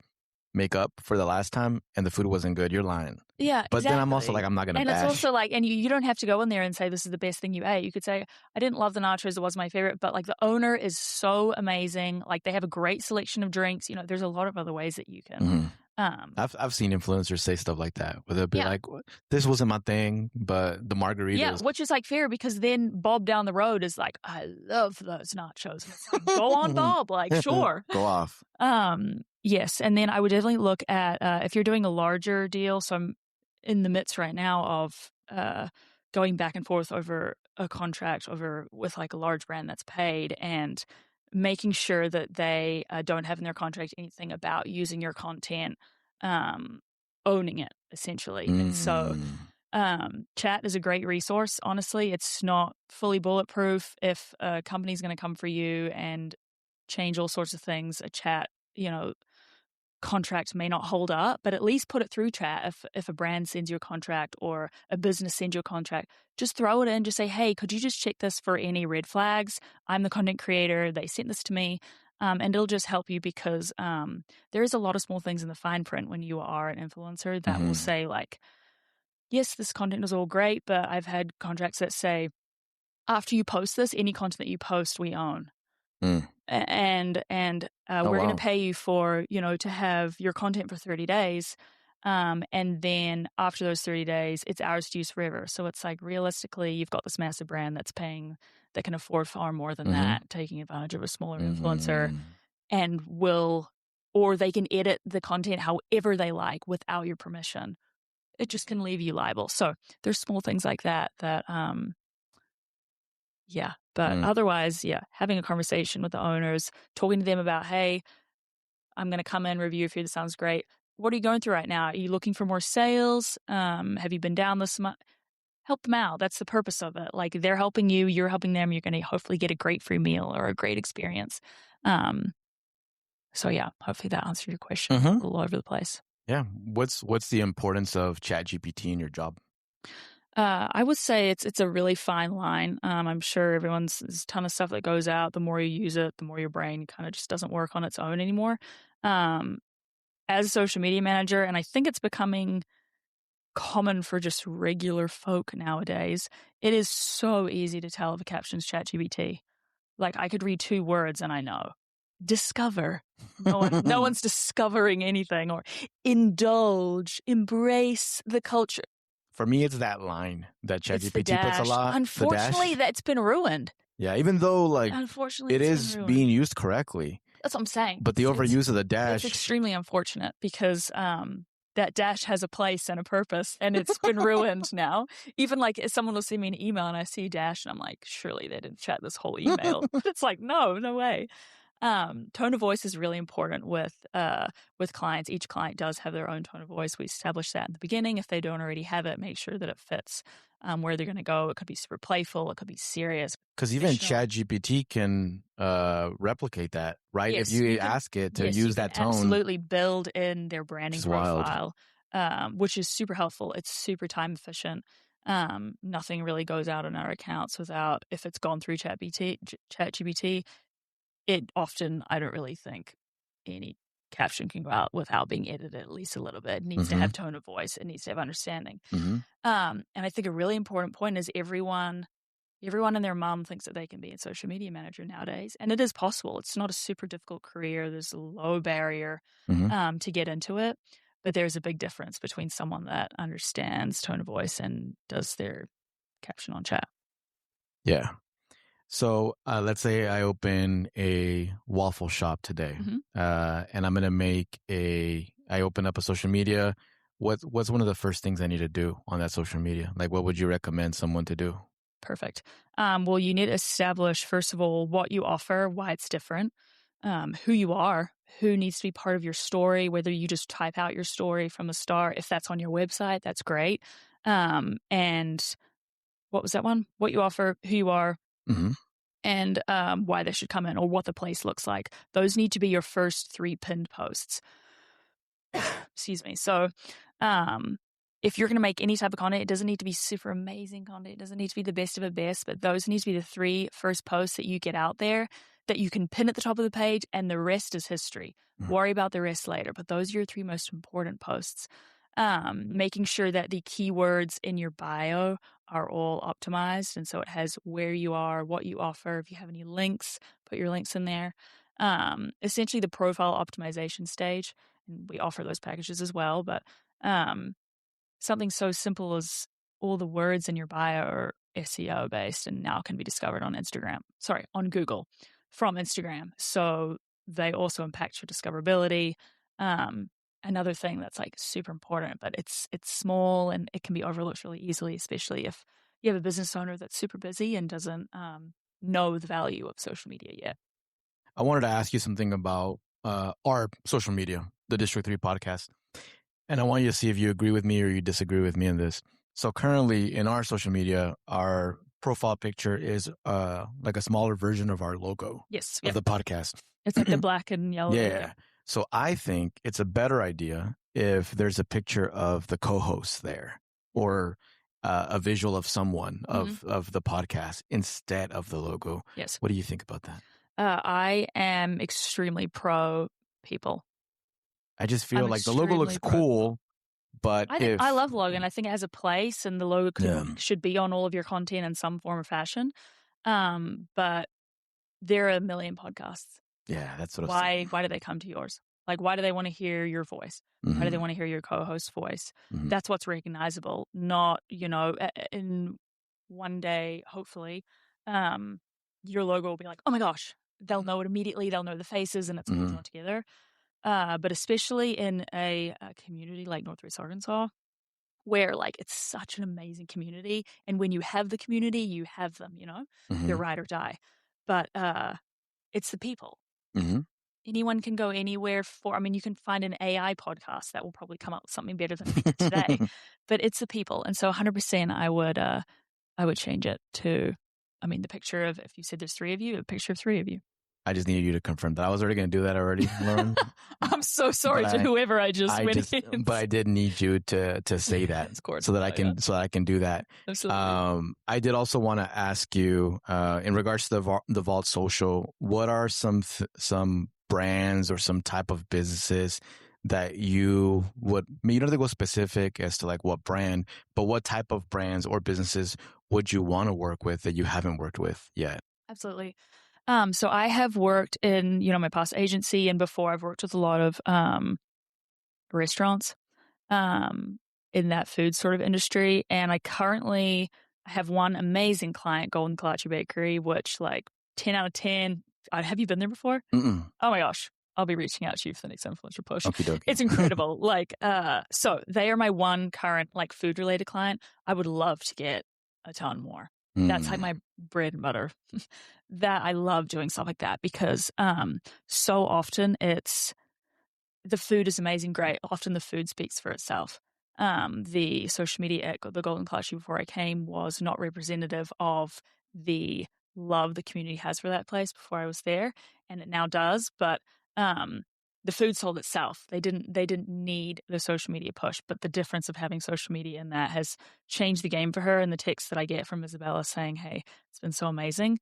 make up for the last time, and the food wasn't good. You're lying.
Yeah,
but then I'm also like, I'm not going to bash.
And it's also like, and you don't have to go in there and say, this is the best thing you ate. You could say, I didn't love the nachos. It wasn't my favorite, but like, the owner is so amazing. Like, they have a great selection of drinks. There's a lot of other ways that you can.
I've seen influencers say stuff like that, where they'll be like, this wasn't my thing, but the margaritas.
Yeah, which is like fair, because then Bob down the road is like, I love those nachos. And it's like, go on, Bob. Like, sure.
Go off.
Yes. And then I would definitely look at, if you're doing a larger deal. So I'm in the midst right now of going back and forth over a contract with like a large brand that's paid, and making sure that they don't have in their contract anything about using your content, owning it, essentially. And so chat is a great resource. Honestly, it's not fully bulletproof. If a company's going to come for you and change all sorts of things, a chat, contract may not hold up, but at least put it through chat. If a brand sends you a contract, or a business sends you a contract, just throw it in. Just say, hey, could you just check this for any red flags? I'm the content creator. They sent this to me. And it'll just help you, because there is a lot of small things in the fine print when you are an influencer that will say, like, yes, this content is all great, but I've had contracts that say, after you post this, any content that you post, we own. And we're going to pay you for, to have your content for 30 days. And then after those 30 days, it's ours to use forever. So it's like, realistically, you've got this massive brand that can afford far more than that, taking advantage of a smaller influencer, and or they can edit the content however they like without your permission. It just can leave you liable. So there's small things like that. Yeah. But otherwise, having a conversation with the owners, talking to them about, hey, I'm going to come in, review for you. This sounds great. What are you going through right now? Are you looking for more sales? Have you been down this month? Help them out. That's the purpose of it. Like, they're helping you, you're helping them. You're going to hopefully get a great free meal or a great experience. So yeah, hopefully that answered your question. A little over the place.
Yeah. What's the importance of ChatGPT in your job?
I would say it's a really fine line. I'm sure there's a ton of stuff that goes out. The more you use it, the more your brain kind of just doesn't work on its own anymore. As a social media manager, and I think it's becoming common for just regular folk nowadays, it is so easy to tell if a caption's ChatGPT. Like, I could read 2 words and I know. Discover. No one's discovering anything. Or indulge, embrace the culture.
For me, it's that line that ChatGPT puts a lot.
Unfortunately, that's been ruined.
Yeah, even though, like,
unfortunately,
it is being used correctly.
That's what I'm saying.
But the overuse of the dash.
It's extremely unfortunate, because that dash has a place and a purpose, and it's been ruined now. Even like, if someone will send me an email and I see dash, and I'm like, surely they didn't chat this whole email. It's like, no way. Tone of voice is really important with clients. Each client does have their own tone of voice. We establish that in the beginning. If they don't already have it, make sure that it fits where they're going to go. It could be super playful. It could be serious.
Because even ChatGPT can replicate that, right?
Yes,
if you ask it to use that tone.
Absolutely build in their branding profile, which is super helpful. It's super time efficient. Nothing really goes out on our accounts without, if it's gone through ChatGPT, it often, I don't really think any caption can go out without being edited at least a little bit. It needs to have tone of voice. It needs to have understanding. And I think a really important point is everyone and their mom thinks that they can be a social media manager nowadays, and it is possible. It's not a super difficult career. There's a low barrier to get into it, but there's a big difference between someone that understands tone of voice and does their caption on chat.
Yeah. So let's say I open a waffle shop today, and I'm going to I open up a social media. What's one of the first things I need to do on that social media? Like, what would you recommend someone to do?
Perfect. Well, you need to establish, first of all, what you offer, why it's different, who you are, who needs to be part of your story, whether you just type out your story from the start. If that's on your website, that's great. And what was that one? What you offer, who you are, and why they should come in, or what the place looks like. Those need to be your first 3 pinned posts. Excuse me. So if you're going to make any type of content, it doesn't need to be super amazing content. It doesn't need to be the best of the best, but those need to be the 3 first posts that you get out there that you can pin at the top of the page, and the rest is history. Worry about the rest later, but those are your 3 most important posts. Making sure that the keywords in your bio are all optimized, and so it has where you are, what you offer. If you have any links, put your links in there. Essentially the profile optimization stage, and we offer those packages as well, but something so simple as all the words in your bio are SEO based and now can be discovered on Google from Instagram. So they also impact your discoverability. Another thing that's like super important, but it's small and it can be overlooked really easily, especially if you have a business owner that's super busy and doesn't know the value of social media yet.
I wanted to ask you something about our social media, the District 3 podcast. And I want you to see if you agree with me or you disagree with me in this. So currently in our social media, our profile picture is like a smaller version of our logo of the podcast.
It's like the black and yellow.
Yeah. So I think it's a better idea if there's a picture of the co-host there, or a visual of someone of the podcast instead of the logo.
Yes.
What do you think about that?
I am extremely pro people.
I just feel like the logo looks cool, but
I love the logo, and I think it has a place, and the logo should be on all of your content in some form or fashion. But there are a million podcasts.
Yeah, that's what
I'm saying. Why do they come to yours? Like, why do they want to hear your voice? Why do they want to hear your co-host's voice? That's what's recognizable, not, in one day, hopefully, your logo will be like, oh my gosh, they'll know it immediately. They'll know the faces, and it's all drawn together. But especially in a community like Northwest Arkansas, where like it's such an amazing community, and when you have the community, you have them. They're ride or die. But it's the people. Anyone can go anywhere you can find an AI podcast that will probably come up with something better than we did today. But it's the people, and so 100%, I would change it to, the picture of, if you said there's 3 of you, a picture of 3 of you.
I just needed you to confirm that. I was already going to do that already, Lauren.
I'm so sorry to whoever I went in.
But I did need you to say that so that I can do that.
Absolutely.
I did also want to ask you, in regards to the Vault Social, what are some brands or some type of businesses that you don't have to go specific as to like what brand, but what type of brands or businesses would you want to work with that you haven't worked with yet?
Absolutely. So I have worked in, my past agency, and before I've worked with a lot of restaurants in that food sort of industry. And I have one amazing client, Golden Kolache Bakery, which like 10 out of 10. Have you been there before?
Mm-mm.
Oh my gosh. I'll be reaching out to you for the next influencer push.
Okey-dokey.
It's incredible. So they are my one current like food related client. I would love to get a ton more. That's like my bread and butter. That I love doing stuff like that because so often the food is amazing, great. Often the food speaks for itself. The social media at the Golden Kolache before I came was not representative of the love the community has for that place before I was there, and it now does. But the food sold itself. They didn't need the social media push, but the difference of having social media in that has changed the game for her. And the texts that I get from Isabella saying, "Hey, it's been so amazing,"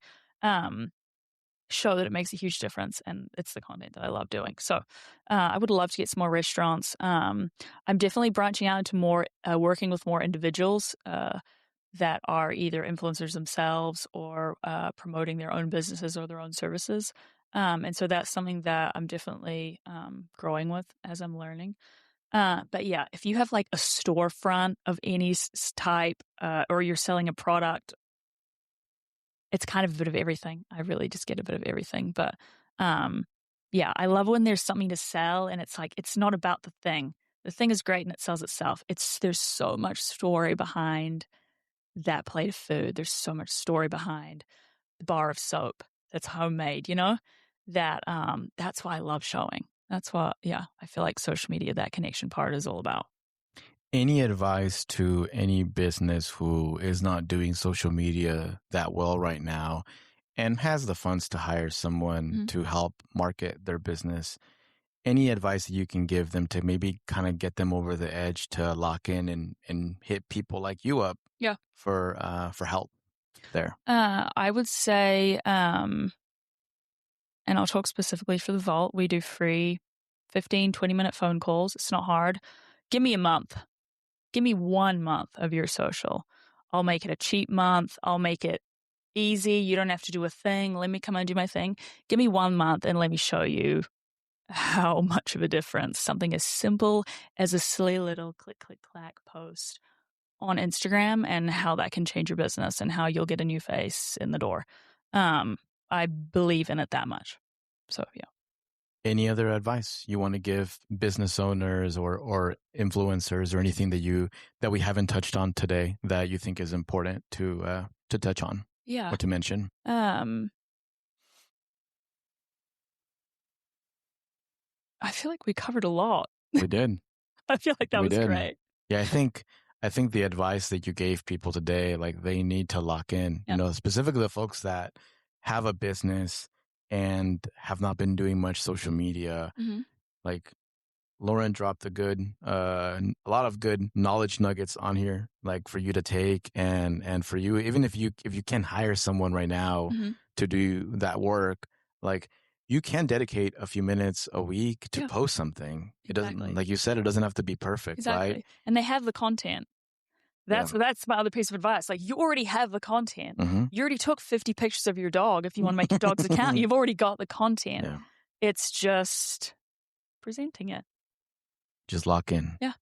show that it makes a huge difference, and it's the content that I love doing. So I would love to get some more restaurants. I'm definitely branching out into more working with more individuals that are either influencers themselves or promoting their own businesses or their own services. And so that's something that I'm definitely growing with as I'm learning. But yeah, if you have like a storefront of any type or you're selling a product, it's kind of a bit of everything. I really just get a bit of everything. But yeah, I love when there's something to sell and it's like, it's not about the thing. The thing is great and it sells itself. There's so much story behind that plate of food. There's so much story behind the bar of soap that's homemade, that's why I love showing. That's what, yeah, I feel like social media, that connection part is all about.
Any advice to any business who is not doing social media that well right now and has the funds to hire someone to help market their business? Any advice that you can give them to maybe kind of get them over the edge to lock in and hit people like you up for help there?
I would say, and I'll talk specifically for the Vault, we do free 15, 20-minute phone calls. It's not hard. Give me a month. Give me 1 month of your social. I'll make it a cheap month. I'll make it easy. You don't have to do a thing. Let me come and do my thing. Give me 1 month and let me show you how much of a difference something as simple as a silly little click, click, clack post on Instagram and how that can change your business and how you'll get a new face in the door. I believe in it that much. So, yeah.
Any other advice you want to give business owners or influencers or anything that we haven't touched on today that you think is important to touch on or to mention?
I feel like we covered a lot.
We did.
I feel like that was great.
Yeah, I think the advice that you gave people today, like they need to lock in, specifically the folks that have a business and have not been doing much social media. Like Lauren dropped a lot of good knowledge nuggets on here, like for you to take and for you, even if you can hire someone right now to do that work, like you can dedicate a few minutes a week to post something. It doesn't, like you said, it doesn't have to be perfect, right?
And they have the content. That's my other piece of advice. Like, you already have the content. You already took 50 pictures of your dog. If you want to make your dog's account, you've already got the content. It's just presenting it.
Just lock in.
Yeah.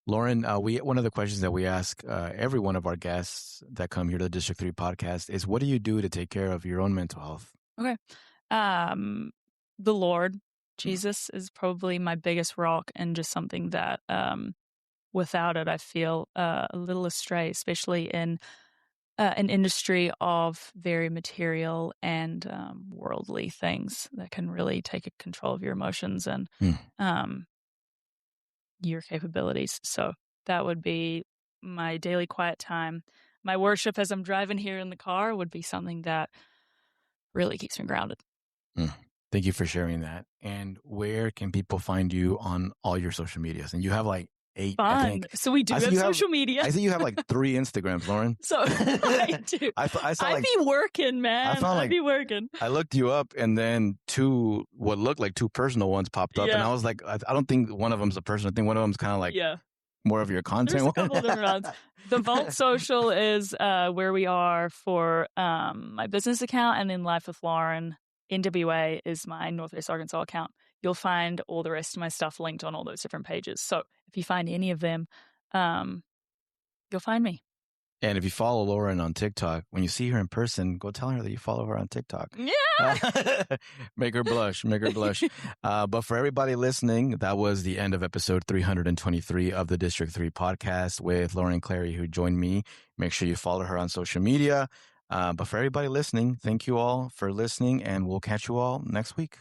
Lauren, one of the questions that we ask every one of our guests that come here to the District 3 podcast is, what do you do to take care of your own mental health?
Okay. The Lord, Jesus, is probably my biggest rock, and just something that without it, I feel a little astray, especially in an industry of very material and worldly things that can really take control of your emotions and your capabilities. So that would be my daily quiet time. My worship as I'm driving here in the car would be something that really keeps me grounded.
Thank you for sharing that. And where can people find you on all your social medias? And you have like 8,
Fun.
I think.
So we do have social media.
I see you have like 3 Instagrams, Lauren.
So I do. I'd be working, man. I'd be working.
I looked you up, and then 2 what looked like 2 personal ones popped up, and I was like, I don't think one of them's a personal thing. One of them's kind of like more of your content.
There's a couple different ones. The Vault Social is where we are for my business account, and then Life with Lauren NWA is my Northwest Arkansas account. You'll find all the rest of my stuff linked on all those different pages. So if you find any of them, you'll find me.
And if you follow Lauren on TikTok, when you see her in person, go tell her that you follow her on TikTok.
Yeah.
Make her blush. Make her blush. But for everybody listening, that was the end of episode 323 of the District 3 podcast with Lauren Clary, who joined me. Make sure you follow her on social media. But for everybody listening, thank you all for listening, and we'll catch you all next week.